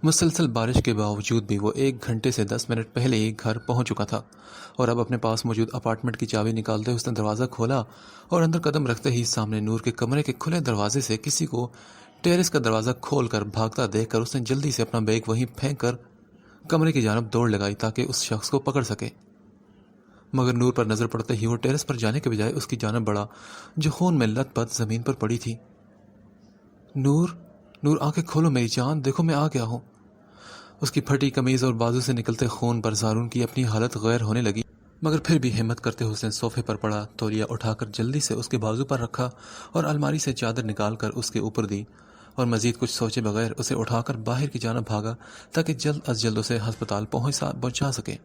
مسلسل بارش کے باوجود بھی وہ 1 گھنٹے سے 10 منٹ پہلے ہی گھر پہنچ چکا تھا اور اب اپنے پاس موجود اپارٹمنٹ کی چابی نکالتے ہوئے اس نے دروازہ کھولا اور اندر قدم رکھتے ہی سامنے نور کے کمرے کے کھلے دروازے سے کسی کو ٹیرس کا دروازہ کھول کر بھاگتا دیکھ کر اس نے جلدی سے اپنا بیگ وہیں پھینک کر کمرے کی جانب دوڑ لگائی تاکہ اس شخص کو پکڑ سکے، مگر نور پر نظر پڑتے ہی وہ ٹیرس پر جانے کے بجائے اس کی جانب بڑھا جو خون میں لت پت زمین پر پڑی تھی۔ نور نور آنکھیں کھولو میری جان، دیکھو میں آ گیا ہوں۔ اس کی پھٹی قمیض اور بازو سے نکلتے خون پر زارون کی اپنی حالت غیر ہونے لگی، مگر پھر بھی ہمت کرتے ہوئے اس نے صوفے پر پڑا، تولیہ اٹھا کر جلدی سے اس کے بازو پر رکھا اور الماری سے چادر نکال کر اس کے اوپر دی اور مزید کچھ سوچے بغیر اسے اٹھا کر باہر کی جانب بھاگا تاکہ جلد از جلد اسے ہسپتال پہنچا سکے۔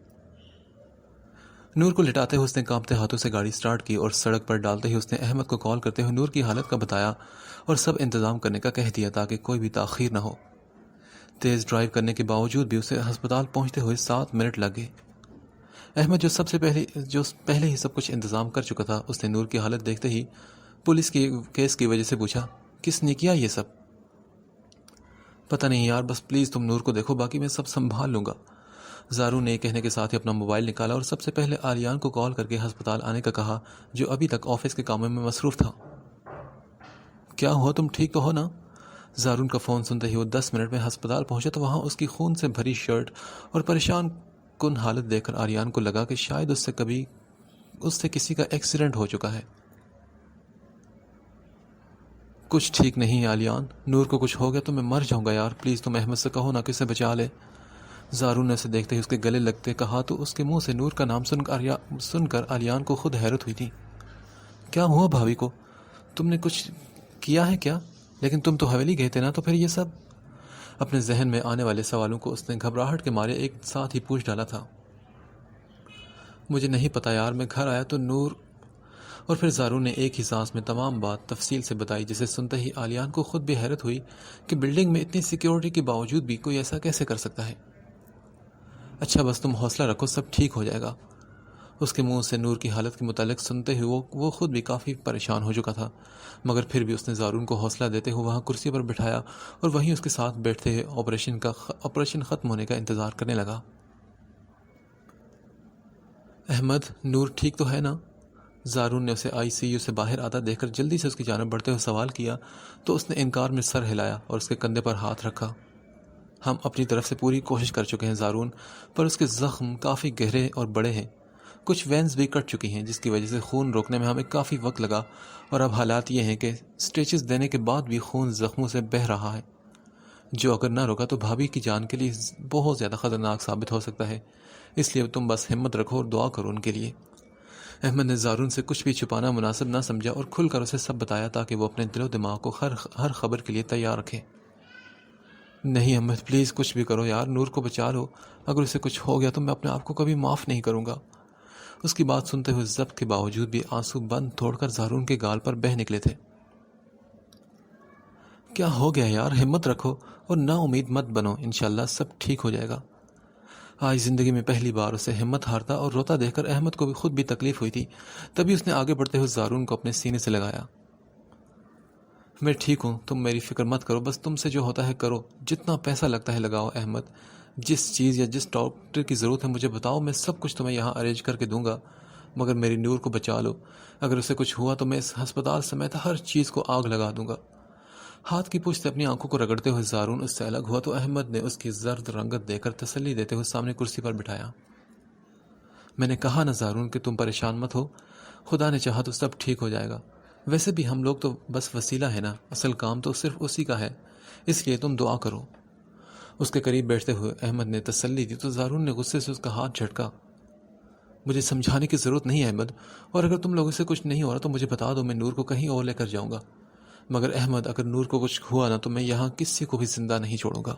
نور کو لٹاتے ہوئے اس نے کانپتے ہاتھوں سے گاڑی سٹارٹ کی اور سڑک پر ڈالتے ہی اس نے احمد کو کال کرتے ہوئے نور کی حالت کا بتایا اور سب انتظام کرنے کا کہہ دیا تاکہ کوئی بھی تاخیر نہ ہو۔ تیز ڈرائیو کرنے کے باوجود بھی اسے ہسپتال پہنچتے ہوئے 7 منٹ لگ گئے۔ احمد جو پہلے ہی سب کچھ انتظام کر چکا تھا، اس نے نور کی حالت دیکھتے ہی پولیس کی کیس کی وجہ سے پوچھا، کس نے کیا یہ سب؟ پتہ نہیں یار، بس پلیز تم نور کو دیکھو، باقی میں سب سنبھال لوں گا۔ زارو نے کہنے کے ساتھ ہی اپنا موبائل نکالا اور سب سے پہلے آریان کو کال کر کے ہسپتال آنے کا کہا، جو ابھی تک آفس کے کاموں میں مصروف تھا۔ کیا ہوا، تم ٹھیک تو ہو نا؟ زارون کا فون سنتے ہی وہ 10 منٹ میں ہسپتال پہنچا تو وہاں اس کی خون سے بھری شرٹ اور پریشان کن حالت دیکھ کر آریان کو لگا کہ شاید اس سے کسی کا ایکسیڈنٹ ہو چکا ہے۔ کچھ ٹھیک نہیں آریان، نور کو کچھ ہو گیا تو میں مر جاؤں گا یار، پلیز تم احمد سے کہو نا کہ اسے بچا لے۔ زارون نے اسے دیکھتے ہی اس کے گلے لگتے کہا تو اس کے منہ سے نور کا نام سن کر آریان کو خود حیرت ہوئی تھی۔ کیا ہوا بھابھی کو؟ تم نے کچھ کیا ہے کیا؟ لیکن تم تو حویلی گئے تھے نا، تو پھر یہ سب؟ اپنے ذہن میں آنے والے سوالوں کو اس نے گھبراہٹ کے مارے ایک ساتھ ہی پوچھ ڈالا تھا۔ مجھے نہیں پتا یار، میں گھر آیا تو نور، اور پھر زارون نے ایک ہی سانس میں تمام بات تفصیل سے بتائی، جسے سنتے ہی آلیان کو خود بھی حیرت ہوئی کہ بلڈنگ میں اتنی سیکیورٹی کے باوجود بھی کوئی ایسا کیسے کر سکتا ہے۔ اچھا بس تم حوصلہ رکھو، سب ٹھیک ہو جائے گا۔ اس کے منہ سے نور کی حالت کے متعلق سنتے ہوئے وہ خود بھی کافی پریشان ہو چکا تھا، مگر پھر بھی اس نے زارون کو حوصلہ دیتے ہوئے وہاں کرسی پر بٹھایا اور وہیں اس کے ساتھ بیٹھتے ہوئے آپریشن ختم ہونے کا انتظار کرنے لگا۔ احمد، نور ٹھیک تو ہے نا؟ زارون نے اسے ICU سے باہر آتا دیکھ کر جلدی سے اس کی جانب بڑھتے ہوئے سوال کیا تو اس نے انکار میں سر ہلایا اور اس کے کندھے پر ہاتھ رکھا۔ ہم اپنی طرف سے پوری کوشش کر چکے ہیں زارون، پر اس کے زخم کافی گہرے اور بڑے ہیں، کچھ وینز بھی کٹ چکی ہیں جس کی وجہ سے خون روکنے میں ہمیں کافی وقت لگا، اور اب حالات یہ ہیں کہ سٹیچز دینے کے بعد بھی خون زخموں سے بہہ رہا ہے، جو اگر نہ روکا تو بھابھی کی جان کے لیے بہت زیادہ خطرناک ثابت ہو سکتا ہے، اس لیے تم بس ہمت رکھو اور دعا کرو ان کے لیے۔ احمد نے زارون سے کچھ بھی چھپانا مناسب نہ سمجھا اور کھل کر اسے سب بتایا تاکہ وہ اپنے دل و دماغ کو ہر خبر کے لیے تیار رکھے۔ نہیں احمد، پلیز کچھ بھی کرو یار، نور کو بچا لو، اگر اسے کچھ ہو گیا تو میں اپنے آپ کو کبھی معاف نہیں کروں گا۔ اس کی بات سنتے ہوئے ضبط کے باوجود بھی آنسو بند توڑ کر زارون کے گال پر بہہ نکلے تھے۔ کیا ہو گیا یار، ہمت رکھو اور نا امید مت بنو، انشاءاللہ سب ٹھیک ہو جائے گا۔ آج زندگی میں پہلی بار اسے ہمت ہارتا اور روتا دیکھ کر احمد کو بھی خود بھی تکلیف ہوئی تھی، تبھی اس نے آگے بڑھتے ہوئے زارون کو اپنے سینے سے لگایا۔ میں ٹھیک ہوں، تم میری فکر مت کرو، بس تم سے جو ہوتا ہے کرو، جتنا پیسہ لگتا ہے لگاؤ احمد، جس چیز یا جس ڈاکٹر کی ضرورت ہے مجھے بتاؤ، میں سب کچھ تمہیں یہاں ارینج کر کے دوں گا، مگر میری نور کو بچا لو، اگر اسے کچھ ہوا تو میں اس ہسپتال سمیت ہر چیز کو آگ لگا دوں گا۔ ہاتھ کی پوچھ سے اپنی آنکھوں کو رگڑتے ہوئے زارون اس سے الگ ہوا تو احمد نے اس کی زرد رنگت دے کر تسلی دیتے ہوئے سامنے کرسی پر بٹھایا۔ میں نے کہا نا زارون کہ تم پریشان مت ہو، خدا نے چاہا تو سب ٹھیک ہو جائے گا، ویسے بھی ہم لوگ تو بس وسیلہ ہے نا، اصل کام تو صرف اسی کا ہے، اس لیے تم دعا کرو۔ اس کے قریب بیٹھتے ہوئے احمد نے تسلی دی تو زارون نے غصے سے اس کا ہاتھ جھٹکا۔ مجھے سمجھانے کی ضرورت نہیں ہے احمد، اور اگر تم لوگوں سے کچھ نہیں ہو رہا تو مجھے بتا دو، میں نور کو کہیں اور لے کر جاؤں گا، مگر احمد اگر نور کو کچھ ہوا نا تو میں یہاں کسی کو بھی زندہ نہیں چھوڑوں گا۔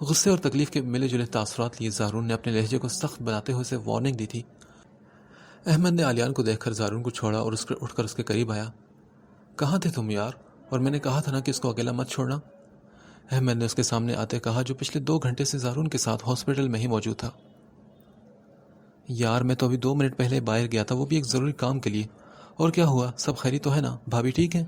غصے اور تکلیف کے ملے جلے تاثرات لیے زارون نے اپنے لہجے کو سخت بناتے ہوئے اسے وارننگ دی تھی۔ احمد نے آلیان کو دیکھ کر زارون کو چھوڑا اور اٹھ کر اس کے قریب آیا۔ کہاں تھے تم یار، اور میں نے کہا تھا نا کہ اس کو اکیلا مت چھوڑنا، احمد نے اس کے سامنے آتے کہا، جو پچھلے 2 گھنٹے سے زارون کے ساتھ ہاسپٹل میں ہی موجود تھا۔ یار میں تو ابھی 2 منٹ پہلے باہر گیا تھا، وہ بھی ایک ضروری کام کے لیے، اور کیا ہوا، سب خیریت تو ہے نا، بھابھی ٹھیک ہے؟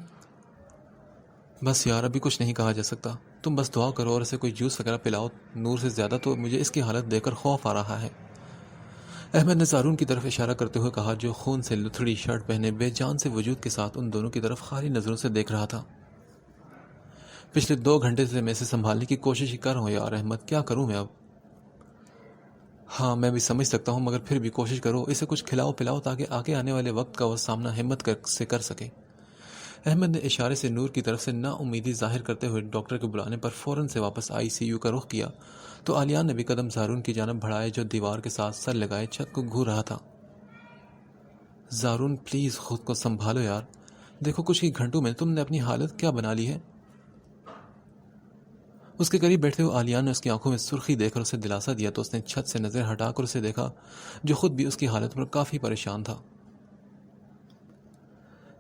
بس یار ابھی کچھ نہیں کہا جا سکتا، تم بس دعا کرو اور اسے کوئی جوس وغیرہ پلاؤ، نور سے زیادہ تو مجھے اس کی حالت دیکھ کر خوف آ رہا ہے۔ احمد نے زارون کی طرف اشارہ کرتے ہوئے کہا، جو خون سے لتھڑی شرٹ پہنے بے جان سے وجود کے ساتھ ان دونوں کی طرف خالی نظروں سے دیکھ رہا تھا۔ پچھلے 2 گھنٹے سے میں اسے سنبھالنے کی کوشش ہی کر رہا ہوں یار احمد، کیا کروں میں اب؟ ہاں میں بھی سمجھ سکتا ہوں، مگر پھر بھی کوشش کرو، اسے کچھ کھلاؤ پلاؤ تاکہ آگے آنے والے وقت کا وہ سامنا ہمت سے کر سکے۔ احمد نے اشارے سے نور کی طرف سے نا امیدی ظاہر کرتے ہوئے ڈاکٹر کے بلانے پر فوراً سے واپس ICU کا رخ کیا تو عالیان نے بھی قدم زارون کی جانب بڑھائے جو دیوار کے ساتھ سر لگائے چھت کو گھور رہا تھا۔ زارون پلیز خود کو سنبھالو یار، دیکھو کچھ ہی گھنٹوں میں تم نے اپنی حالت کیا بنا لی ہے۔ اس کے قریب بیٹھتے ہوئے عالیان نے اس کی آنکھوں میں سرخی دیکھ کر اسے دلاسا دیا تو اس نے چھت سے نظر ہٹا کر اسے دیکھا جو خود بھی اس کی حالت پر کافی پریشان تھا۔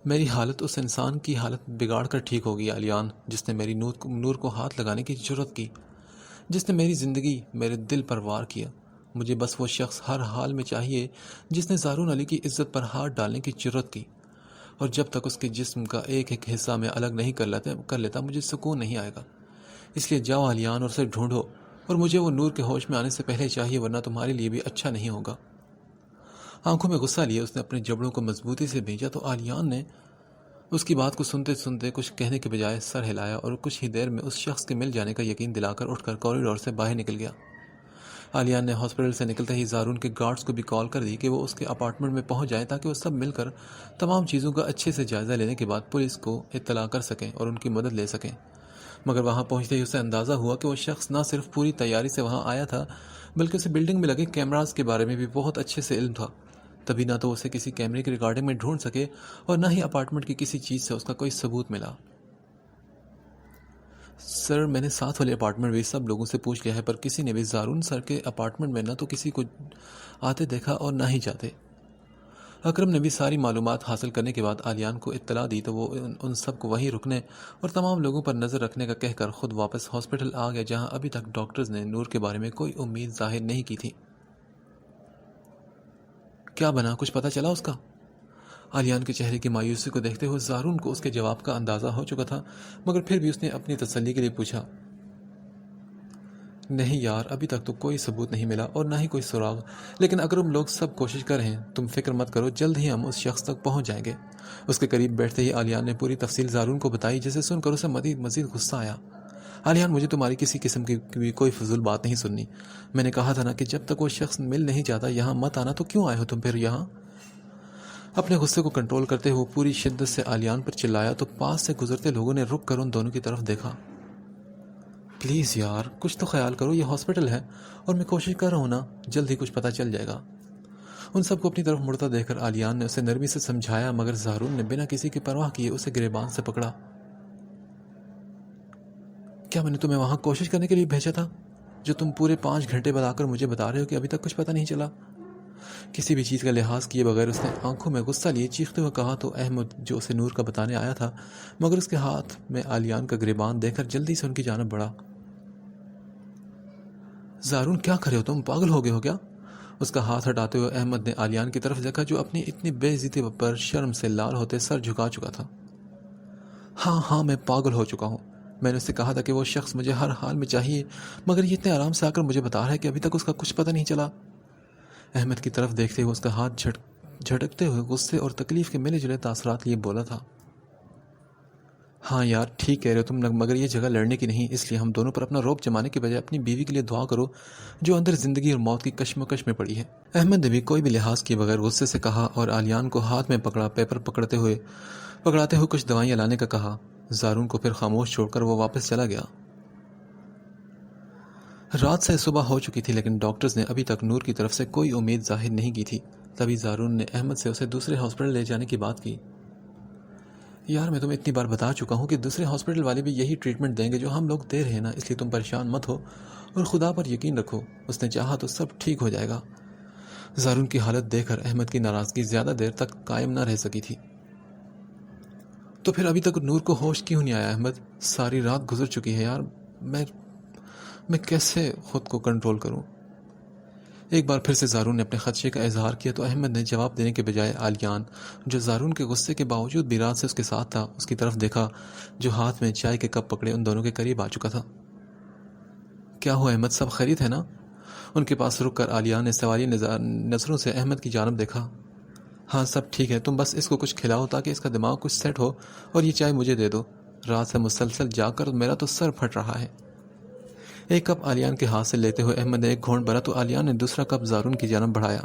میری حالت اس انسان کی حالت بگاڑ کر ٹھیک ہوگی عالیان، جس نے میری نور کو ہاتھ لگانے کی جرت کی، جس نے میری زندگی میرے دل پر وار کیا۔ مجھے بس وہ شخص ہر حال میں چاہیے جس نے زارون علی کی عزت پر ہاتھ ڈالنے کی جرت کی، اور جب تک اس کے جسم کا ایک ایک حصہ میں الگ نہیں کر لیتا مجھے سکون نہیں آئے گا۔ اس لیے جاؤ عالیان اور اسے ڈھونڈو، اور مجھے وہ نور کے ہوش میں آنے سے پہلے چاہیے، ورنہ تمہارے لیے بھی اچھا نہیں ہوگا۔ آنکھوں میں غصہ لیے اس نے اپنے جبڑوں کو مضبوطی سے بھیجا تو عالیان نے اس کی بات کو سنتے سنتے کچھ کہنے کے بجائے سر ہلایا اور کچھ ہی دیر میں اس شخص کے مل جانے کا یقین دلا کر اٹھ کر کوریڈور سے باہر نکل گیا۔ عالیان نے ہاسپٹل سے نکلتے ہی زارون کے گارڈز کو بھی کال کر دی کہ وہ اس کے اپارٹمنٹ میں پہنچ جائیں تاکہ وہ سب مل کر تمام چیزوں کا اچھے سے جائزہ لینے کے بعد پولیس کو اطلاع کر سکیں اور ان کی مدد لے سکیں۔ مگر وہاں پہنچتے ہی اسے اندازہ ہوا کہ وہ شخص نہ صرف پوری تیاری سے وہاں آیا تھا بلکہ اسے بلڈنگ میں لگے کیمراز کے بارے میں بھی بہت اچھے سے علم تھا، تبھی نہ تو اسے کسی کیمرے کی ریکارڈنگ میں ڈھونڈ سکے اور نہ ہی اپارٹمنٹ کی کسی چیز سے اس کا کوئی ثبوت ملا۔ سر میں نے ساتھ والے اپارٹمنٹ بھی سب لوگوں سے پوچھ لیا ہے، پر کسی نے بھی زارون سر کے اپارٹمنٹ میں نہ تو کسی کو آتے دیکھا اور نہ ہی جاتے۔ اکرم نے بھی ساری معلومات حاصل کرنے کے بعد عالیان کو اطلاع دی تو وہ ان سب کو وہیں رکنے اور تمام لوگوں پر نظر رکھنے کا کہہ کر خود واپس ہاسپٹل آ گیا، جہاں ابھی تک ڈاکٹرز نے نور کے بارے میں کوئی امید ظاہر نہیں کی تھی۔ کیا بنا، کچھ پتہ چلا اس کا؟ عالیان کے چہرے کی مایوسی کو دیکھتے ہوئے زارون کو اس کے جواب کا اندازہ ہو چکا تھا، مگر پھر بھی اس نے اپنی تسلی کے لیے پوچھا، نہیں یار ابھی تک تو کوئی ثبوت نہیں ملا اور نہ ہی کوئی سراغ، لیکن اکرم لوگ سب کوشش کر رہے ہیں، تم فکر مت کرو، جلد ہی ہم اس شخص تک پہنچ جائیں گے۔ اس کے قریب بیٹھتے ہی عالیان نے پوری تفصیل زارون کو بتائی، جسے سن کر اسے مزید غصہ آیا۔ عالیان مجھے تمہاری کسی قسم کی بھی کوئی فضول بات نہیں سننی، میں نے کہا تھا نا کہ جب تک وہ شخص مل نہیں جاتا یہاں مت آنا، تو کیوں آئے ہو تم پھر یہاں؟ اپنے غصے کو کنٹرول کرتے ہوئے پوری شدت سے عالیان پر چلایا تو پاس سے گزرتے لوگوں نے رک کر ان دونوں کی طرف دیکھا۔ پلیز یار کچھ تو خیال کرو، یہ ہاسپٹل ہے اور میں کوشش کر رہا ہوں نا، جلد ہی کچھ پتہ چل جائے گا۔ ان سب کو اپنی طرف مڑتا دیکھ کر عالیان نے اسے نرمی سے سمجھایا، مگر زارون نے بنا کسی کی پرواہ کیے اسے گریبان سے پکڑا۔ کیا میں نے تمہیں وہاں کوشش کرنے کے لیے بھیجا تھا، جو تم پورے 5 گھنٹے بعد آ کر مجھے بتا رہے ہو کہ ابھی تک کچھ پتہ نہیں چلا؟ کسی بھی چیز کا لحاظ کیے بغیر اس نے آنکھوں میں غصہ لیے چیختے ہوئے کہا تو احمد جو اسے نور کا بتانے آیا تھا مگر اس کے ہاتھ میں عالیان کا گریبان دیکھ کر جلدی سے ان کی جانب بڑھا۔ زارون کیا کرے ہو تم، پاگل ہو گئے ہو کیا؟ اس کا ہاتھ ہٹاتے ہوئے احمد نے عالیان کی طرف دیکھا جو اپنی اتنی بے عزتی پر شرم سے لال ہوتے سر جھکا چکا تھا۔ ہاں میں پاگل ہو چکا ہوں، میں نے اسے کہا تھا کہ وہ شخص مجھے ہر حال میں چاہیے، مگر یہ اتنے آرام سے آ کر مجھے بتا رہا ہے کہ ابھی تک اس کا کچھ پتہ نہیں چلا۔ احمد کی طرف دیکھتے ہوئے اس کا ہاتھ جھٹکتے ہوئے غصے اور تکلیف کے ملے جلے تاثرات لیے بولا تھا۔ ہاں یار ٹھیک کہہ رہے ہو تم، مگر یہ جگہ لڑنے کی نہیں، اس لیے ہم دونوں پر اپنا روب جمانے کے بجائے اپنی بیوی کے لیے دعا کرو جو اندر زندگی اور موت کی کشمکش میں پڑی ہے۔ احمد نے بھی کوئی بھی لحاظ کیے بغیر غصے سے کہا اور عالیان کو ہاتھ میں پکڑا، پیپر پکڑاتے ہوئے کچھ دوائیاں لانے کا کہا۔ زارون کو پھر خاموش چھوڑ کر وہ واپس چلا گیا۔ رات سے صبح ہو چکی تھی لیکن ڈاکٹرز نے ابھی تک نور کی طرف سے کوئی امید ظاہر نہیں کی تھی، تبھی زارون نے احمد سے اسے دوسرے ہاسپٹل لے جانے کی بات کی۔ یار میں تمہیں اتنی بار بتا چکا ہوں کہ دوسرے ہاسپٹل والے بھی یہی ٹریٹمنٹ دیں گے جو ہم لوگ دے رہے ہیں نا، اس لیے تم پریشان مت ہو اور خدا پر یقین رکھو، اس نے چاہا تو سب ٹھیک ہو جائے گا۔ زارون کی حالت دیکھ کر احمد کی ناراضگی زیادہ دیر تک قائم نہ رہ سکی تھی۔ تو پھر ابھی تک نور کو ہوش کیوں نہیں آیا احمد؟ ساری رات گزر چکی ہے یار، میں کیسے خود کو کنٹرول کروں؟ ایک بار پھر سے زارون نے اپنے خدشے کا اظہار کیا تو احمد نے جواب دینے کے بجائے عالیان، جو زارون کے غصے کے باوجود بھی رات سے اس کے ساتھ تھا، اس کی طرف دیکھا، جو ہاتھ میں چائے کے کپ پکڑے ان دونوں کے قریب آ چکا تھا۔ کیا ہوا احمد، سب خیریت ہے نا؟ ان کے پاس رک کر عالیان نے سوالیہ نظروں سے احمد کی جانب دیکھا۔ ہاں سب ٹھیک ہے، تم بس اس کو کچھ کھلاؤ تاکہ اس کا دماغ کچھ سیٹ ہو، اور یہ چائے مجھے دے دو، رات سے مسلسل جا کر میرا تو سر پھٹ رہا ہے۔ ایک کپ عالیان کے ہاتھ سے لیتے ہوئے احمد نے ایک گھونٹ بھرا تو عالیان نے دوسرا کپ زارون کی جانب بڑھایا۔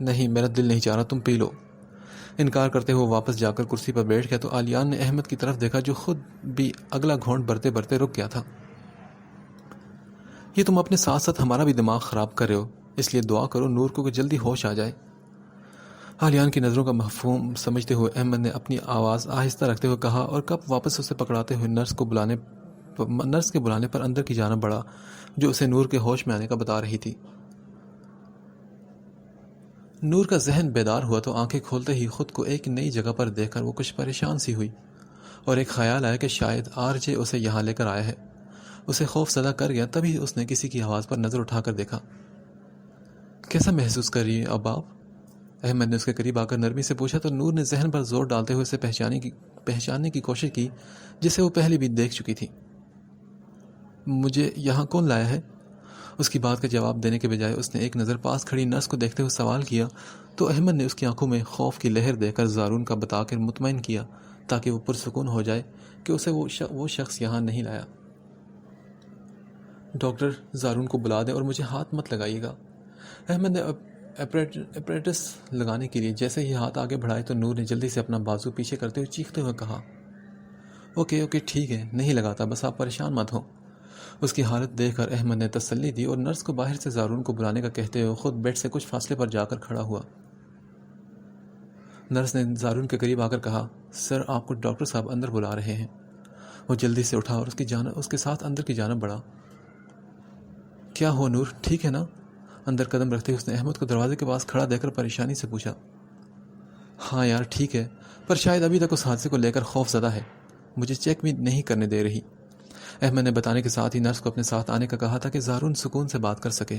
نہیں، میرا دل نہیں چاہ رہا، تم پی لو۔ انکار کرتے ہوئے واپس جا کر کرسی پر بیٹھ گیا تو عالیان نے احمد کی طرف دیکھا، جو خود بھی اگلا گھونٹ بھرتے بھرتے رک گیا تھا۔ یہ تم اپنے ساتھ ساتھ ہمارا بھی دماغ خراب کر رہے ہو، اس لیے دعا کرو نور کو کہ جلدی ہوش آ جائے۔ عالیان کی نظروں کا مفہوم سمجھتے ہوئے احمد نے اپنی آواز آہستہ رکھتے ہوئے کہا، اور کپ واپس اسے پکڑاتے ہوئے نرس کے بلانے پر اندر کی جانب بڑھا، جو اسے نور کے ہوش میں آنے کا بتا رہی تھی۔ نور کا ذہن بیدار ہوا تو آنکھیں کھولتے ہی خود کو ایک نئی جگہ پر دیکھ کر وہ کچھ پریشان سی ہوئی، اور ایک خیال آیا کہ شاید RJ اسے یہاں لے کر آیا ہے۔ اسے خوف زدہ کر گیا، تبھی اس نے کسی کی آواز پر نظر اٹھا کر دیکھا۔ کیسا محسوس کر رہی ہے اب آپ؟ احمد نے اس کے قریب آ کر نرمی سے پوچھا تو نور نے ذہن پر زور ڈالتے ہوئے اسے پہچاننے کی کوشش کی، جسے وہ پہلے بھی دیکھ چکی تھی۔ مجھے یہاں کون لایا ہے؟ اس کی بات کا جواب دینے کے بجائے اس نے ایک نظر پاس کھڑی نرس کو دیکھتے ہوئے سوال کیا تو احمد نے اس کی آنکھوں میں خوف کی لہر دیکھ کر زارون کا بتا کر مطمئن کیا تاکہ وہ پرسکون ہو جائے کہ اسے وہ شخص یہاں نہیں لایا۔ ڈاکٹر، زارون کو بلا دیں اور مجھے ہاتھ مت لگائیے گا۔ احمد نے اپریٹس لگانے کے لیے جیسے ہی ہاتھ آگے بڑھائے تو نور نے جلدی سے اپنا بازو پیچھے کرتے ہوئے چیختے ہوئے کہا، اوکے ٹھیک ہے، نہیں لگاتا، بس آپ پریشان مت ہوں۔ اس کی حالت دیکھ کر احمد نے تسلی دی اور نرس کو باہر سے زارون کو بلانے کا کہتے ہوئے خود بیڈ سے کچھ فاصلے پر جا کر کھڑا ہوا۔ نرس نے زارون کے قریب آ کر کہا، سر آپ کو ڈاکٹر صاحب اندر بلا رہے ہیں۔ وہ جلدی سے اٹھا اور اس کے ساتھ اندر کی جانب بڑھا۔ کیا ہوا نور، ٹھیک ہے نا؟ اندر قدم رکھتے اس نے احمد کو دروازے کے پاس کھڑا دیکھ کر پریشانی سے پوچھا۔ ہاں یار ٹھیک ہے، پر شاید ابھی تک اس حادثے کو لے کر خوف زدہ ہے، مجھے چیک بھی نہیں کرنے دے رہی۔ احمد نے بتانے کے ساتھ ہی نرس کو اپنے ساتھ آنے کا کہا تھا کہ زارون سکون سے بات کر سکے۔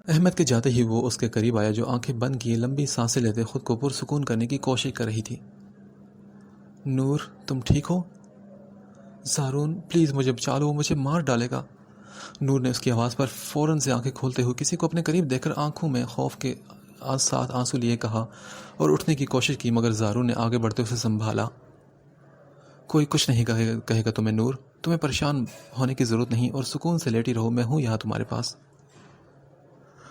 احمد کے جاتے ہی وہ اس کے قریب آیا، جو آنکھیں بند کیے لمبی سانسیں لیتے خود کو پرسکون کرنے کی کوشش کر رہی تھی۔ نور، تم ٹھیک ہو؟ زارون پلیز مجھے بچا لو، وہ مجھے مار ڈالے گا۔ نور نے اس کی آواز پر فوراً سے آنکھیں کھولتے ہوئے کسی کو اپنے قریب دیکھ کر آنکھوں میں خوف کے ساتھ آنسو لیے کہا اور اٹھنے کی کوشش کی، مگر زارون نے آگے بڑھتے اسے سنبھالا۔ کوئی کچھ نہیں کہے گا تمہیں نور، تمہیں پریشان ہونے کی ضرورت نہیں، اور سکون سے لیٹی رہو، میں ہوں یہاں تمہارے پاس۔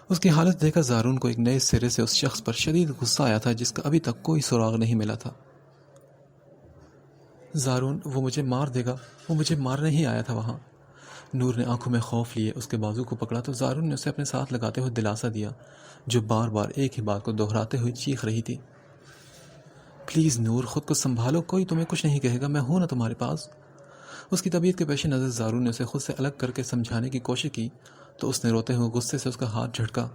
اس کی حالت دیکھ کر زارون کو ایک نئے سرے سے اس شخص پر شدید غصہ آیا تھا جس کا ابھی تک کوئی سراغ نہیں ملا تھا۔ زارون، وہ مجھے مار دے گا، وہ مجھے مارنے ہی آیا تھا وہاں۔ نور نے آنکھوں میں خوف لیے اس کے بازو کو پکڑا تو زارون نے اسے اپنے ساتھ لگاتے ہوئے دلاسا دیا، جو بار بار ایک ہی بات کو دہراتے ہوئے چیخ رہی تھی۔ پلیز نور، خود کو سنبھالو، کوئی تمہیں کچھ نہیں کہے گا، میں ہوں نا تمہارے پاس۔ اس کی طبیعت کے پیش نظر زارون نے اسے خود سے الگ کر کے سمجھانے کی کوشش کی تو اس نے روتے ہوئے غصے سے اس کا ہاتھ جھٹکا۔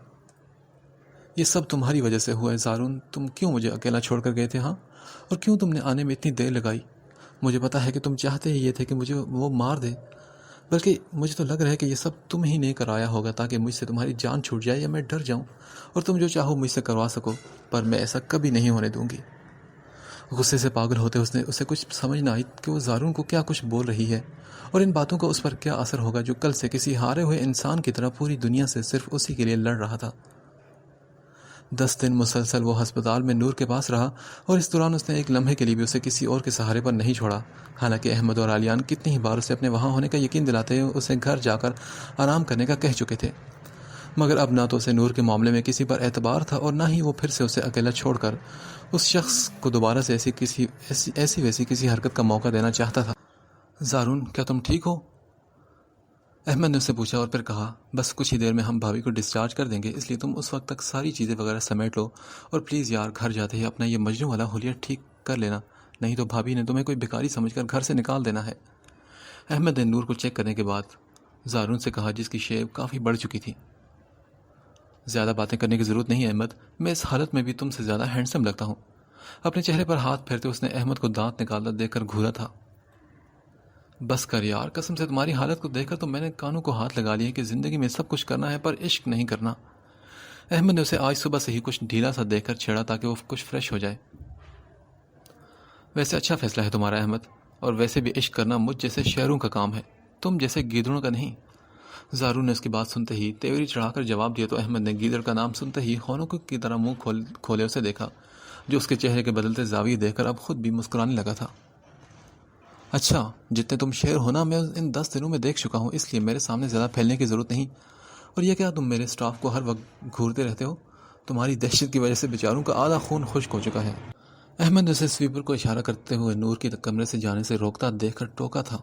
یہ سب تمہاری وجہ سے ہوا ہے زارون، تم کیوں مجھے اکیلا چھوڑ کر گئے تھے ہاں؟ اور کیوں تم نے آنے میں اتنی دیر لگائی؟ مجھے پتا ہے کہ تم چاہتے ہی یہ تھے کہ مجھے وہ مار دے، بلکہ مجھے تو لگ رہا ہے کہ یہ سب تم ہی نے کرایا ہوگا تاکہ مجھ سے تمہاری جان چھوٹ جائے یا میں ڈر جاؤں اور تم جو چاہو مجھ سے کروا سکو، پر میں ایسا کبھی نہیں ہونے دوں گی۔ غصے سے پاگل ہوتے اسے کچھ سمجھ نہ آئی کہ وہ زارون کو کیا کچھ بول رہی ہے اور ان باتوں کا اس پر کیا اثر ہوگا جو کل سے کسی ہارے ہوئے انسان کی طرح پوری دنیا سے صرف اسی کے لیے لڑ رہا تھا۔ 10 دن مسلسل وہ ہسپتال میں نور کے پاس رہا اور اس دوران اس نے ایک لمحے کے لیے بھی اسے کسی اور کے سہارے پر نہیں چھوڑا، حالانکہ احمد اور عالیان کتنی ہی بار اسے اپنے وہاں ہونے کا یقین دلاتے ہوئے اسے گھر جا کر آرام کرنے کا کہہ چکے تھے، مگر اب نہ تو اسے نور کے معاملے میں کسی پر اعتبار تھا اور نہ ہی وہ پھر سے اسے اکیلا چھوڑ کر اس شخص کو دوبارہ سے ایسی ویسی کسی حرکت کا موقع دینا چاہتا تھا۔ زارون، کیا تم ٹھیک ہو؟ احمد نے اسے پوچھا اور پھر کہا، بس کچھ ہی دیر میں ہم بھابھی کو ڈسچارج کر دیں گے، اس لیے تم اس وقت تک ساری چیزیں وغیرہ سمیٹ لو اور پلیز یار گھر جاتے ہی اپنا یہ مجنوں والا حلیہ ٹھیک کر لینا، نہیں تو بھابھی نے تمہیں کوئی بھکاری سمجھ کر گھر سے نکال دینا ہے۔ احمد نے نور کو چیک کرنے کے بعد زارون سے کہا، جس کی شیب کافی بڑھ چکی تھی۔ زیادہ باتیں کرنے کی ضرورت نہیں احمد، میں اس حالت میں بھی تم سے زیادہ ہینڈسم لگتا ہوں۔ اپنے چہرے پر ہاتھ پھیرتے اس نے احمد کو دانت نکالتا دیکھ کر گھورا تھا۔ بس کر یار، قسم سے تمہاری حالت کو دیکھ کر تو میں نے کانوں کو ہاتھ لگا لیا کہ زندگی میں سب کچھ کرنا ہے پر عشق نہیں کرنا۔ احمد نے اسے آج صبح سے ہی کچھ ڈھیلا سا دیکھ کر چھیڑا تاکہ وہ کچھ فریش ہو جائے۔ ویسے اچھا فیصلہ ہے تمہارا احمد، اور ویسے بھی عشق کرنا مجھ جیسے شہروں کا کام ہے، تم جیسے گیدڑوں کا نہیں۔ زارون نے اس کی بات سنتے ہی تیوری چڑھا کر جواب دیا تو احمد نے گیدڑ کا نام سنتے ہی ہونوں کی طرح منہ کھولے اسے دیکھا، جو اس کے چہرے کے بدلتے زاویے دیکھ کر اب خود بھی مسکرانے لگا تھا۔ اچھا، جتنے تم شیر ہو نا میں ان 10 دنوں میں دیکھ چکا ہوں، اس لیے میرے سامنے زیادہ پھیلنے کی ضرورت نہیں۔ اور یہ کیا تم میرے سٹاف کو ہر وقت گھورتے رہتے ہو؟ تمہاری دہشت کی وجہ سے بیچاروں کا آدھا خون خشک ہو چکا ہے۔ احمد نے اسے سویپر کو اشارہ کرتے ہوئے نور کی کمرے سے جانے سے روکتا دیکھ کر ٹوکا تھا۔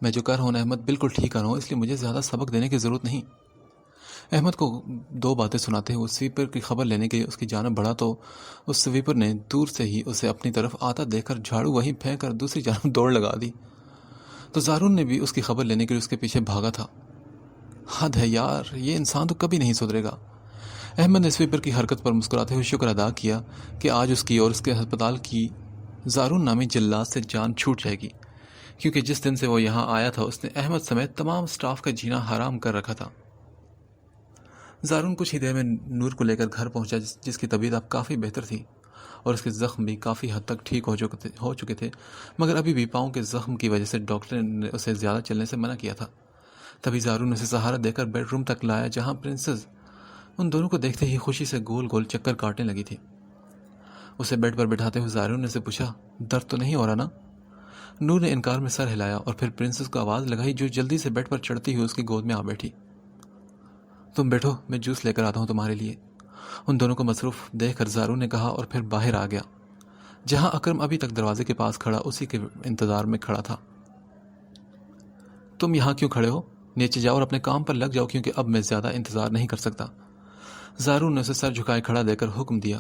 میں جو کر رہا ہوں احمد بالکل ٹھیک کر رہا ہوں، اس لیے مجھے زیادہ سبق دینے کی ضرورت نہیں۔ احمد کو 2 باتیں سناتے ہوئے سویپر کی خبر لینے کے لیے اس کی جانب بڑھا تو اس سویپر نے دور سے ہی اسے اپنی طرف آتا دیکھ کر جھاڑو وہیں پھینک کر دوسری جانب دوڑ لگا دی، تو زارون نے بھی اس کی خبر لینے کے لیے اس کے پیچھے بھاگا تھا۔ حد ہے یار، یہ انسان تو کبھی نہیں سدھرے گا۔ احمد نے سویپر کی حرکت پر مسکراتے ہوئے شکر ادا کیا کہ آج اس کی اور اس کے ہسپتال کی زارون نامی جلاد سے جان چھوٹ جائے گی، کیونکہ جس دن سے وہ یہاں آیا تھا اس نے احمد سمیت تمام سٹاف کا جینا حرام کر رکھا تھا۔ زارون کچھ ہی دیر میں نور کو لے کر گھر پہنچا، جس کی طبیعت اب کافی بہتر تھی اور اس کے زخم بھی کافی حد تک ٹھیک ہو چکے تھے، مگر ابھی بھی پاؤں کے زخم کی وجہ سے ڈاکٹر نے اسے زیادہ چلنے سے منع کیا تھا۔ تبھی زارون نے اسے سہارا دے کر بیڈ روم تک لایا، جہاں پرنسس ان دونوں کو دیکھتے ہی خوشی سے گول گول چکر کاٹنے لگی تھی۔ اسے بیڈ پر بٹھاتے ہوئے زارون نے اسے پوچھا، درد تو نہیں ہو رہا نا؟ نور نے انکار میں سر ہلایا اور پھر پرنسس کو آواز لگائی، جو جلدی سے بیڈ پر چڑھتی ہوئی اس کی گود میں آ بیٹھی۔ تم بیٹھو، میں جوس لے کر آتا ہوں تمہارے لیے۔ ان دونوں کو مصروف دیکھ کر زارون نے کہا اور پھر باہر آ گیا، جہاں اکرم ابھی تک دروازے کے پاس کھڑا اسی کے انتظار میں کھڑا تھا۔ تم یہاں کیوں کھڑے ہو؟ نیچے جاؤ اور اپنے کام پر لگ جاؤ، کیونکہ اب میں زیادہ انتظار نہیں کر سکتا۔ زارون نے اسے سر جھکائے کھڑا دے کر حکم دیا۔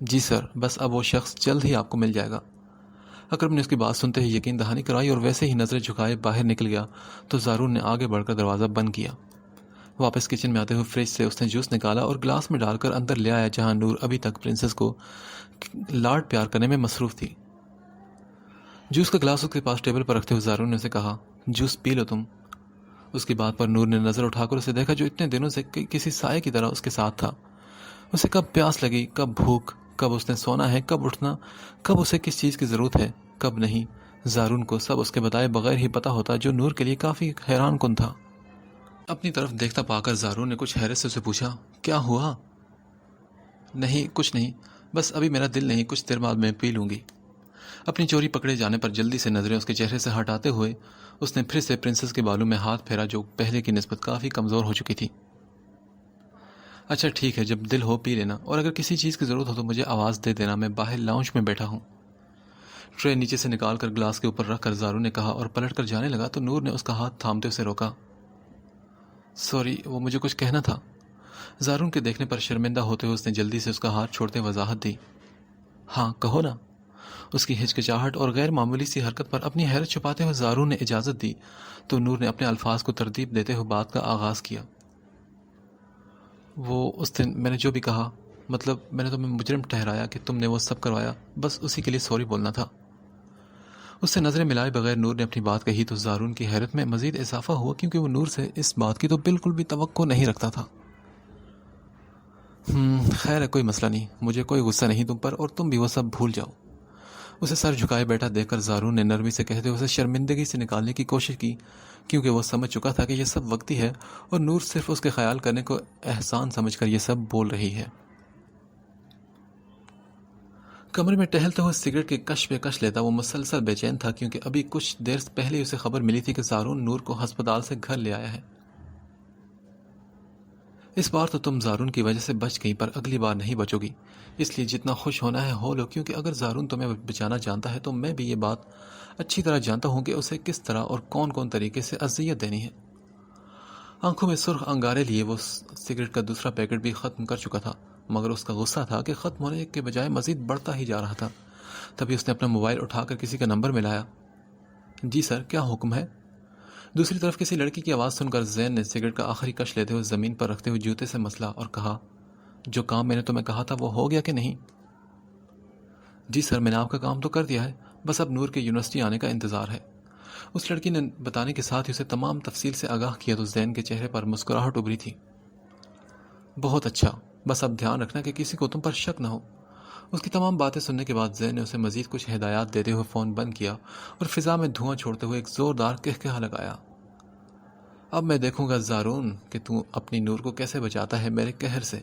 جی سر، بس اب وہ شخص جلد ہی آپ کو مل جائے گا۔ اکرم نے اس کی بات سنتے ہی یقین دہانی کرائی اور ویسے ہی نظریں جھکائے باہر نکل گیا تو زارون نے آگے بڑھ کر دروازہ بند کیا۔ واپس کچن میں آتے ہوئے فریج سے اس نے جوس نکالا اور گلاس میں ڈال کر اندر لے آیا، جہاں نور ابھی تک پرنسس کو لاڈ پیار کرنے میں مصروف تھی۔ جوس کا گلاس اس کے پاس ٹیبل پر رکھتے ہوئے زارون نے اسے کہا، جوس پی لو تم۔ اس کی بات پر نور نے نظر اٹھا کر اسے دیکھا، جو اتنے دنوں سے کسی سائے کی طرح اس کے ساتھ تھا۔ اسے کب پیاس لگی، کب بھوک، کب اس نے سونا ہے، کب اٹھنا، کب اسے کس چیز کی ضرورت ہے، کب نہیں، زارون کو سب اس کے بتائے بغیر ہی پتہ ہوتا، جو نور کے لیے کافی حیران کن تھا۔ اپنی طرف دیکھتا پا کر زارون نے کچھ حیرت سے اسے پوچھا، کیا ہوا؟ نہیں کچھ نہیں، بس ابھی میرا دل نہیں، کچھ دیر بعد میں پی لوں گی۔ اپنی چوری پکڑے جانے پر جلدی سے نظریں اس کے چہرے سے ہٹاتے ہوئے اس نے پھر سے پرنسس کے بالوں میں ہاتھ پھیرا، جو پہلے کی نسبت کافی کمزور ہو چکی تھی۔ اچھا ٹھیک ہے، جب دل ہو پی لینا، اور اگر کسی چیز کی ضرورت ہو تو مجھے آواز دے دینا، میں باہر لاؤنج میں بیٹھا ہوں۔ ٹرے نیچے سے نکال کر گلاس کے اوپر رکھ کر زارون نے کہا اور پلٹ کر جانے لگا تو نور نے اس کا ہاتھ تھامتے اسے روکا۔ سوری، وہ مجھے کچھ کہنا تھا۔ زارون کے دیکھنے پر شرمندہ ہوتے ہوئے اس نے جلدی سے اس کا ہاتھ چھوڑتے وضاحت دی۔ ہاں کہو نا۔ اس کی ہچکچاہٹ اور غیر معمولی سی حرکت پر اپنی حیرت چھپاتے ہوئے زارون نے اجازت دی تو نور نے اپنے الفاظ کو ترتیب دیتے ہوئے بات کا آغاز کیا۔ وہ اس دن میں نے جو بھی کہا، مطلب میں نے تمہیں مجرم ٹھہرایا کہ تم نے وہ سب کروایا، بس اسی کے لیے سوری بولنا تھا۔ اس سے نظریں ملائے بغیر نور نے اپنی بات کہی تو زارون کی حیرت میں مزید اضافہ ہوا، کیونکہ وہ نور سے اس بات کی تو بالکل بھی توقع نہیں رکھتا تھا۔ خیر ہے، کوئی مسئلہ نہیں، مجھے کوئی غصہ نہیں تم پر، اور تم بھی وہ سب بھول جاؤ۔ اسے سر جھکائے بیٹھا دیکھ کر زارون نے نرمی سے کہتے ہوئے اسے شرمندگی سے نکالنے کی کوشش کی، کیونکہ وہ سمجھ چکا تھا کہ یہ سب وقتی ہے اور نور صرف اس کے خیال کرنے کو احسان سمجھ کر یہ سب بول رہی ہے۔ کمرے میں ٹہلتے ہوئے سگریٹ کی کش پہ کش لیتا وہ مسلسل بے چین تھا، کیونکہ ابھی کچھ دیر پہلے اسے خبر ملی تھی کہ زارون نور کو ہسپتال سے گھر لے آیا ہے۔ اس بار تو تم زارون کی وجہ سے بچ گئی، پر اگلی بار نہیں بچو گی، اس لیے جتنا خوش ہونا ہے ہو لو، کیونکہ اگر زارون تمہیں بچانا جانتا ہے تو میں بھی یہ بات اچھی طرح جانتا ہوں کہ اسے کس طرح اور کون کون طریقے سے اذیت دینی ہے۔ آنکھوں میں سرخ انگارے لیے وہ سگریٹ کا دوسرا پیکٹ بھی ختم کر چکا تھا، مگر اس کا غصہ تھا کہ ختم ہونے کے بجائے مزید بڑھتا ہی جا رہا تھا۔ تبھی اس نے اپنا موبائل اٹھا کر کسی کا نمبر ملایا۔ جی سر، کیا حکم ہے؟ دوسری طرف کسی لڑکی کی آواز سن کر زین نے سگریٹ کا آخری کش لیتے ہوئے زمین پر رکھتے ہوئے جوتے سے مسلا اور کہا، جو کام میں نے تمہیں کہا تھا وہ ہو گیا کہ نہیں؟ جی سر، میں نے آپ کا کام تو کر دیا ہے، بس اب نور کے یونیورسٹی آنے کا انتظار ہے۔ اس لڑکی نے بتانے کے ساتھ ہی اسے تمام تفصیل سے آگاہ کیا تو زین کے چہرے پر مسکراہٹ ابھری تھی۔ بہت اچھا، بس اب دھیان رکھنا کہ کسی کو تم پر شک نہ ہو۔ اس کی تمام باتیں سننے کے بعد زین نے اسے مزید کچھ ہدایات دیتے ہوئے فون بند کیا اور فضا میں دھواں چھوڑتے ہوئے ایک زوردار کہکہا لگایا۔ اب میں دیکھوں گا زارون کہ تو اپنی نور کو کیسے بچاتا ہے میرے قہر سے۔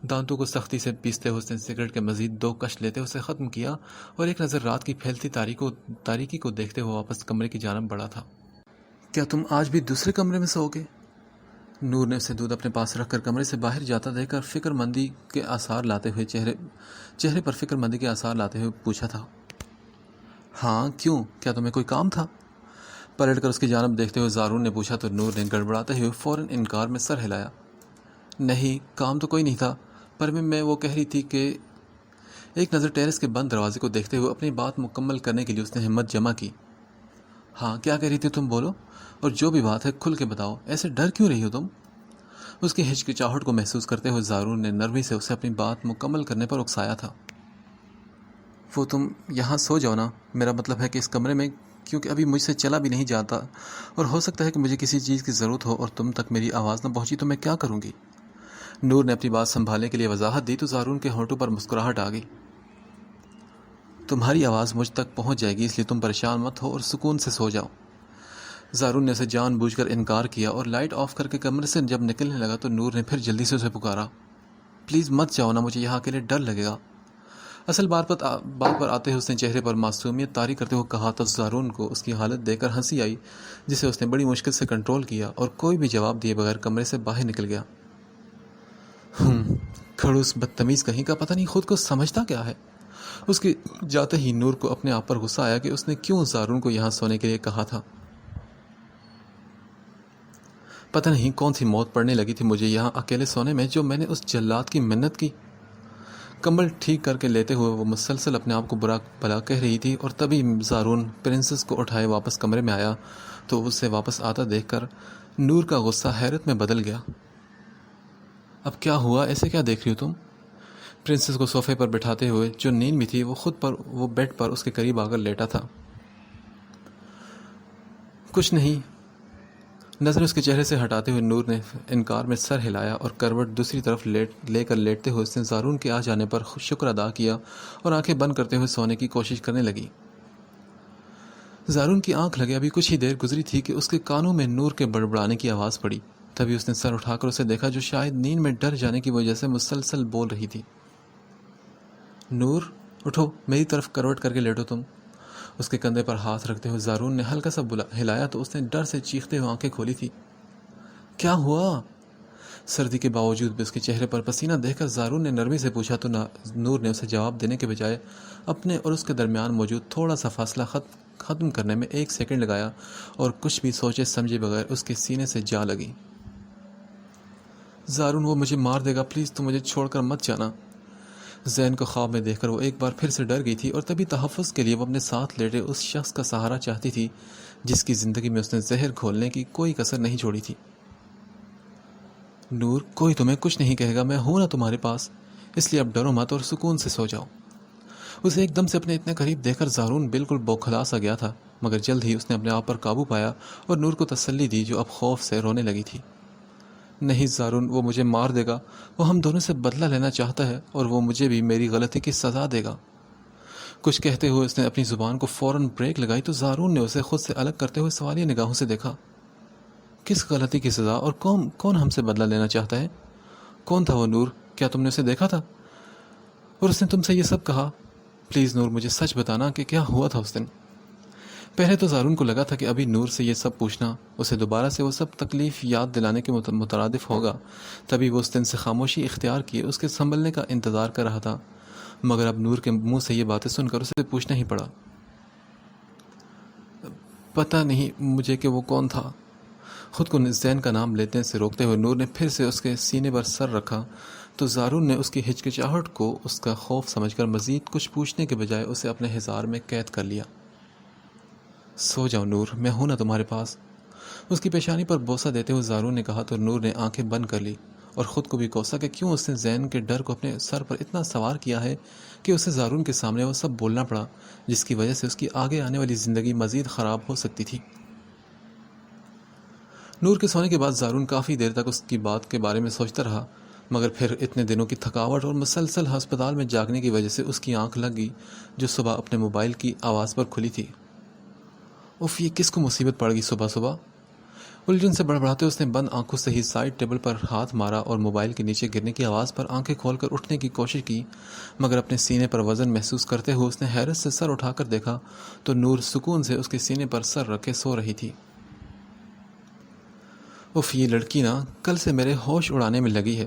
دانتوں کو سختی سے پیستے ہوئے اس نے سگریٹ کے مزید 2 کش لیتے اسے ختم کیا اور ایک نظر رات کی پھیلتی تاریکی کو دیکھتے ہوئے واپس کمرے کی جانب بڑھا تھا۔ کیا تم آج بھی دوسرے کمرے میں سو گے؟ نور نے اسے دودھ اپنے پاس رکھ کر کمرے سے باہر جاتا دیکھ کر فکر مندی کے آثار لاتے ہوئے چہرے پر فکر مندی کے آثار لاتے ہوئے پوچھا تھا۔ ہاں، کیوں؟ کیا تمہیں کوئی کام تھا؟ پلٹ کر اس کی جانب دیکھتے ہوئے زارون نے پوچھا تو نور نے گڑبڑاتے ہوئے فوراً انکار میں سر ہلایا۔ نہیں، کام تو کوئی نہیں تھا، پر میں وہ کہہ رہی تھی کہ… ایک نظر ٹیرس کے بند دروازے کو دیکھتے ہوئے اپنی بات مکمل کرنے کے لیے اس نے ہمت جمع کی۔ ہاں، کیا کہہ رہی تھی تم؟ بولو، اور جو بھی بات ہے کھل کے بتاؤ، ایسے ڈر کیوں رہی ہو تم؟ اس کی ہچکچاہٹ کو محسوس کرتے ہوئے زارون نے نرمی سے اسے اپنی بات مکمل کرنے پر اکسایا تھا۔ وہ تم یہاں سو جاؤ نا، میرا مطلب ہے کہ اس کمرے میں، کیونکہ ابھی مجھ سے چلا بھی نہیں جاتا اور ہو سکتا ہے کہ مجھے کسی چیز کی ضرورت ہو اور تم تک میری آواز نہ پہنچی تو میں کیا کروں گی؟ نور نے اپنی بات سنبھالنے کے لیے وضاحت دی تو زارون کے ہونٹوں پر مسکراہٹ آ گئی۔ تمہاری آواز مجھ تک پہنچ جائے گی، اس لیے تم پریشان مت ہو اور سکون سے سو جاؤ۔ زارون نے اسے جان بوجھ کر انکار کیا اور لائٹ آف کر کے کمرے سے جب نکلنے لگا تو نور نے پھر جلدی سے اسے پکارا۔ پلیز مت جاؤ نا، مجھے یہاں اکیلے ڈر لگے گا۔ اصل بات پر آتے ہوئے اس نے چہرے پر معصومیت طاری کرتے ہوئے کہا تو زارون کو اس کی حالت دیکھ کر ہنسی آئی، جسے اس نے بڑی مشکل سے کنٹرول کیا اور کوئی بھی جواب دیے بغیر کمرے سے باہر نکل گیا۔ کھڑوس بدتمیز کہیں کا، پتہ نہیں خود کو سمجھتا کیا ہے۔ اس کے جاتے ہی نور کو اپنے آپ پر غصہ آیا کہ اس نے کیوں زارون کو یہاں سونے کے لیے کہا تھا۔ پتہ نہیں کون سی موت پڑنے لگی تھی مجھے یہاں اکیلے سونے میں، جو میں نے اس جلاد کی منت کی۔ کمبل ٹھیک کر کے لیتے ہوئے وہ مسلسل اپنے آپ کو برا بھلا کہہ رہی تھی اور تبھی زارون پرنسس کو اٹھائے واپس کمرے میں آیا تو اسے واپس آتا دیکھ کر نور کا غصہ حیرت میں بدل گیا۔ اب کیا ہوا؟ ایسے کیا دیکھ رہی ہو تم؟ پرنسس کو صوفے پر بٹھاتے ہوئے جو نیند میں تھی وہ بیڈ پر اس کے قریب آ کر لیٹا تھا۔ کچھ نہیں، نظر اس کے چہرے سے ہٹاتے ہوئے نور نے انکار میں سر ہلایا اور کروٹ دوسری طرف لے کر لیٹتے ہوئے اس نے زارون کے آ جانے پر شکر ادا کیا اور آنکھیں بند کرتے ہوئے سونے کی کوشش کرنے لگی۔ زارون کی آنکھ لگے ابھی کچھ ہی دیر گزری تھی کہ اس کے کانوں میں نور کے بڑبڑانے کی آواز پڑی۔ تبھی اس نے سر اٹھا کر اسے دیکھا جو شاید نیند میں ڈر جانے کی وجہ سے مسلسل بول رہی تھی۔ نور، اٹھو، میری طرف کروٹ کر کے لیٹو تم۔ اس کے کندھے پر ہاتھ رکھتے ہوئے زارون نے ہلکا سا ہلایا تو اس نے ڈر سے چیختے ہوئے آنکھیں کھولی تھی۔ کیا ہوا؟ سردی کے باوجود بھی اس کے چہرے پر پسینہ دیکھ کر زارون نے نرمی سے پوچھا تو نور نے اسے جواب دینے کے بجائے اپنے اور اس کے درمیان موجود تھوڑا سا فاصلہ ختم کرنے میں 1 سیکنڈ لگایا اور کچھ بھی سوچے سمجھے بغیر اس کے سینے سے جا لگی۔ زارون، وہ مجھے مار دے گا، پلیز تم مجھے چھوڑ کر مت جانا۔ زین کو خواب میں دیکھ کر وہ ایک بار پھر سے ڈر گئی تھی اور تبھی تحفظ کے لیے وہ اپنے ساتھ لیٹے اس شخص کا سہارا چاہتی تھی جس کی زندگی میں اس نے زہر گھولنے کی کوئی کسر نہیں چھوڑی تھی۔ نور، کوئی تمہیں کچھ نہیں کہے گا، میں ہوں نا تمہارے پاس، اس لیے اب ڈرو مت اور سکون سے سو جاؤ۔ اسے ایک دم سے اپنے اتنے قریب دیکھ کر زارون بالکل بوکھلا سا گیا تھا، مگر جلد ہی اس نے اپنے آپ پر قابو پایا اور نور کو تسلی دی جو اب خوف سے رونے لگی تھی۔ نہیں زارون، وہ مجھے مار دے گا، وہ ہم دونوں سے بدلہ لینا چاہتا ہے اور وہ مجھے بھی میری غلطی کی سزا دے گا۔ کچھ کہتے ہوئے اس نے اپنی زبان کو فوراً بریک لگائی تو زارون نے اسے خود سے الگ کرتے ہوئے سوالیہ نگاہوں سے دیکھا۔ کس غلطی کی سزا اور کون ہم سے بدلہ لینا چاہتا ہے؟ کون تھا وہ نور؟ کیا تم نے اسے دیکھا تھا اور اس نے تم سے یہ سب کہا؟ پلیز نور، مجھے سچ بتانا کہ کیا ہوا تھا اس دن۔ پہلے تو زارون کو لگا تھا کہ ابھی نور سے یہ سب پوچھنا اسے دوبارہ سے وہ سب تکلیف یاد دلانے کے مترادف ہوگا، تبھی وہ اس دن سے خاموشی اختیار کیے اس کے سنبھلنے کا انتظار کر رہا تھا، مگر اب نور کے منہ سے یہ باتیں سن کر اسے پوچھنا ہی پڑا۔ پتہ نہیں مجھے کہ وہ کون تھا۔ خود کو زین کا نام لینے سے روکتے ہوئے نور نے پھر سے اس کے سینے پر سر رکھا تو زارون نے اس کی ہچکچاہٹ کو اس کا خوف سمجھ کر مزید کچھ پوچھنے کے بجائے اسے اپنے حصار میں قید کر لیا۔ سو جاؤ نور، میں ہوں نا تمہارے پاس، اس کی پیشانی پر بوسہ دیتے ہوئے زارون نے کہا تو نور نے آنکھیں بند کر لی اور خود کو بھی کوسا کہ کیوں اس نے زین کے ڈر کو اپنے سر پر اتنا سوار کیا ہے کہ اسے زارون کے سامنے وہ سب بولنا پڑا جس کی وجہ سے اس کی آگے آنے والی زندگی مزید خراب ہو سکتی تھی۔ نور کے سونے کے بعد زارون کافی دیر تک اس کی بات کے بارے میں سوچتا رہا، مگر پھر اتنے دنوں کی تھکاوٹ اور مسلسل ہسپتال میں جاگنے کی وجہ سے اس کی آنکھ لگ گئی جو صبح اپنے موبائل کی آواز پر کھلی تھی۔ اف، یہ کس کو مصیبت پڑ گئی صبح صبح؟ الجھن سے بڑبڑاتے اس نے بند آنکھوں سے ہی سائڈ ٹیبل پر ہاتھ مارا اور موبائل کے نیچے گرنے کی آواز پر آنکھیں کھول کر اٹھنے کی کوشش کی، مگر اپنے سینے پر وزن محسوس کرتے ہوئے اس نے حیرت سے سر اٹھا کر دیکھا تو نور سکون سے اس کے سینے پر سر رکھے سو رہی تھی۔ اف، یہ لڑکی نا کل سے میرے ہوش اڑانے میں لگی ہے،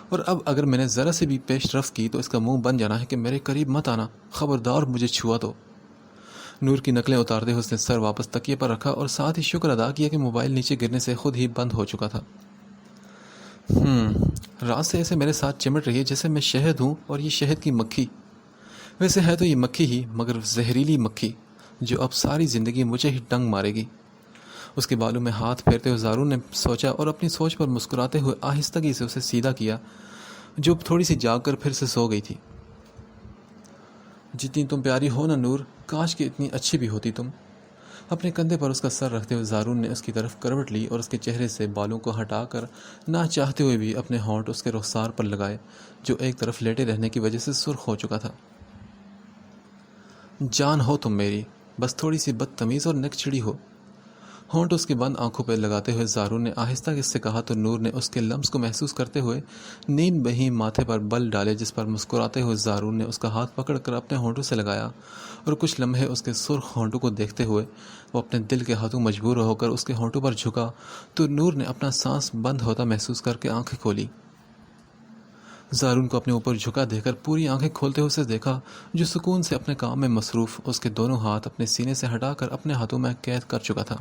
اور اب اگر میں نے ذرا سے بھی پیش رفت کی تو اس کا منہ بن جانا ہے کہ میرے قریب مت آنا، خبردار مجھے چھوا تو۔ نور کی نقلیں اتارتے ہوئے اس نے سر واپس تکیے پر رکھا اور ساتھ ہی شکر ادا کیا کہ موبائل نیچے گرنے سے خود ہی بند ہو چکا تھا۔ رات سے ایسے میرے ساتھ چمٹ رہی ہے جیسے میں شہد ہوں اور یہ شہد کی مکھی۔ ویسے ہے تو یہ مکھی ہی، مگر زہریلی مکھی جو اب ساری زندگی مجھے ہی ڈنگ مارے گی۔ اس کے بالوں میں ہاتھ پھیرتے ہوئے زارون نے سوچا اور اپنی سوچ پر مسکراتے ہوئے آہستگی سے اسے سیدھا کیا جو تھوڑی سی جاگ کر پھر سے سو گئی تھی۔ جتنی تم پیاری ہو نا نور، کاش کہ اتنی اچھی بھی ہوتی تم۔ اپنے کندھے پر اس کا سر رکھتے ہوئے زارون نے اس کی طرف کروٹ لی اور اس کے چہرے سے بالوں کو ہٹا کر نہ چاہتے ہوئے بھی اپنے ہونٹ اس کے رخسار پر لگائے جو ایک طرف لیٹے رہنے کی وجہ سے سرخ ہو چکا تھا۔ جان ہو تم میری، بس تھوڑی سی بدتمیز اور نک چڑی ہو۔ ہونٹ اس کی بند آنکھوں پہ لگاتے ہوئے زارون نے آہستہ اس سے کہا تو نور نے اس کے لمس کو محسوس کرتے ہوئے نیند بہی ماتھے پر بل ڈالے، جس پر مسکراتے ہوئے زارون نے اس کا ہاتھ پکڑ کر اپنے ہونٹوں سے لگایا اور کچھ لمحے اس کے سرخ ہونٹوں کو دیکھتے ہوئے وہ اپنے دل کے ہاتھوں مجبور ہو کر اس کے ہونٹوں پر جھکا تو نور نے اپنا سانس بند ہوتا محسوس کر کے آنکھیں کھولی۔ زارون کو اپنے اوپر جھکا دے کر پوری آنکھیں کھولتے ہوئے اسے دیکھا جو سکون سے اپنے کام میں مصروف اس کے دونوں ہاتھ اپنے سینے سے ہٹا کر اپنے ہاتھوں میں قید کر چکا تھا۔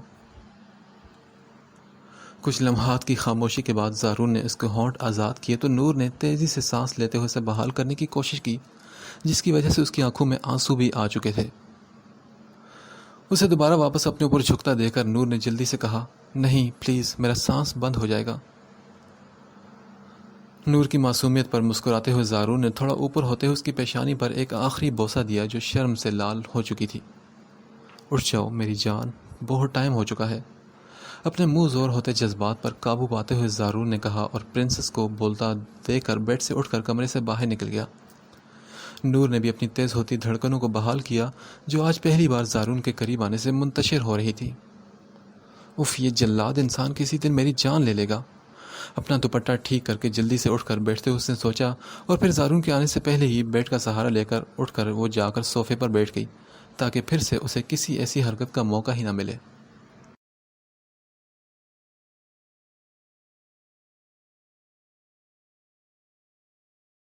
کچھ لمحات کی خاموشی کے بعد زارون نے اس کے ہونٹ آزاد کیے تو نور نے تیزی سے سانس لیتے ہوئے اسے بحال کرنے کی کوشش کی، جس کی وجہ سے اس کی آنکھوں میں آنسو بھی آ چکے تھے۔ اسے دوبارہ واپس اپنے اوپر جھکتا دے کر نور نے جلدی سے کہا، نہیں پلیز، میرا سانس بند ہو جائے گا۔ نور کی معصومیت پر مسکراتے ہوئے زارون نے تھوڑا اوپر ہوتے ہوئے اس کی پیشانی پر ایک آخری بوسہ دیا جو شرم سے لال ہو چکی تھی۔ اٹھ جاؤ میری جان، بہت ٹائم ہو چکا ہے۔ اپنے منہ زور ہوتے جذبات پر قابو پاتے ہوئے زارون نے کہا اور پرنسس کو بولتا دے کر بیڈ سے اٹھ کر کمرے سے باہر نکل گیا۔ نور نے بھی اپنی تیز ہوتی دھڑکنوں کو بحال کیا جو آج پہلی بار زارون کے قریب آنے سے منتشر ہو رہی تھی۔ اف، یہ جلاد انسان کسی دن میری جان لے لے گا۔ اپنا دوپٹہ ٹھیک کر کے جلدی سے اٹھ کر بیٹھتے اس نے سوچا اور پھر زارون کے آنے سے پہلے ہی بیڈ کا سہارا لے کر اٹھ کر وہ جا کر صوفے پر بیٹھ گئی تاکہ پھر سے اسے کسی ایسی حرکت کا موقع ہی نہ ملے۔